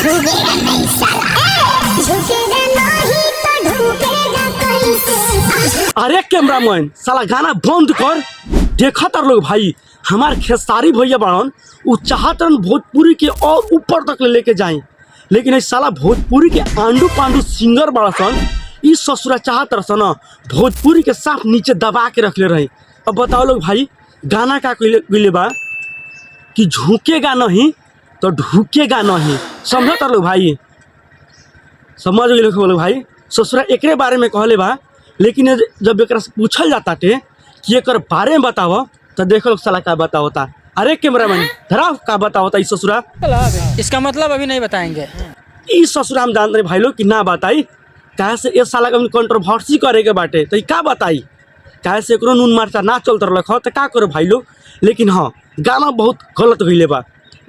झुकेगा नहीं साला, झुकेगा नहीं तो ढुकेगा कैसे। अरे कैमरामैन साला गाना बंद कर। देखा तर लोग भाई हमार खेसारी भैया बाड़न उ चाहतन भोजपुरी के और ऊपर तक लेके जाए, लेकिन इस साला भोजपुरी के आंडू पांडू सिंगर बड़ा सन इस ससुरा चाहत रसन भोजपुरी के साफ नीचे दबा के रख ले रही। अब बताओ लोग भाई गाना का कइले बा कि झुकेगा नहीं तो ढुकेगा नहीं। समझो तर लोग भाई, समझ गए लोग भाई। ससुरा एकरे बारे में कहले बा, लेकिन जब एक पूछल जाता टे कि एक बारे में बताओ तो देखो लोग साला का बताओता। अरे कैमरामैन धरा का बताओता इस ससुरा। इसका मतलब अभी नहीं बताएंगे। इस ससुरा हम जानते भाई लोग कि ना बताई काहे से इस साला का कंट्रोवर्सी करे के बाटे तो का बताई काहे से एकरो नून मरचा ना चलते रख तो का करो भाई लोग। लेकिन हाँ गाना बहुत गलत गईले बा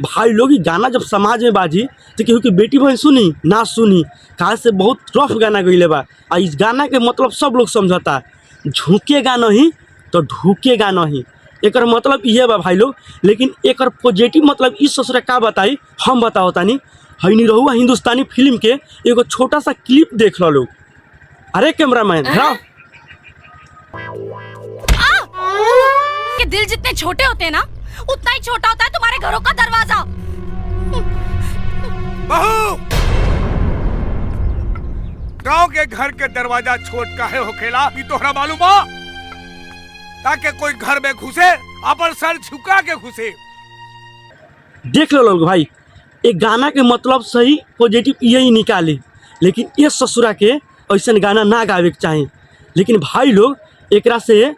भाई लोग। ये गाना जब समाज में बाजी तो केहू की बेटी बहन सुनी ना सुनी काहे से बहुत रफ गाना गईले बा। और इस गाना के मतलब सब लोग समझता झुकेगा नहीं तो ढुकेगा नहीं, एक मतलब ये बा भाई लोग। लेकिन एक पॉजिटिव मतलब इस ससुरा का बताई हम बताओ तानी। हई रहुआ हिंदुस्तानी फिल्म के एगो छोटा सा क्लिप देख लो लोग। अरे कैमरामैन के दिल जितने छोटे होते हैं ना उतना ही छोटा होता है तुम्हारे घरों का दरवाजा। बहू गांव के घर के दरवाजा छोट काहे होखेला ई तोहरा मालूम बा? ताकि कोई घर में घुसे अपन सर झुका के घुसे। देख लो लोग भाई एक गाना के मतलब सही पॉजिटिव यही निकाले, लेकिन ये ससुरा के ऐसा गाना ना गावे के चाहिए। लेकिन भाई लोग एकरा से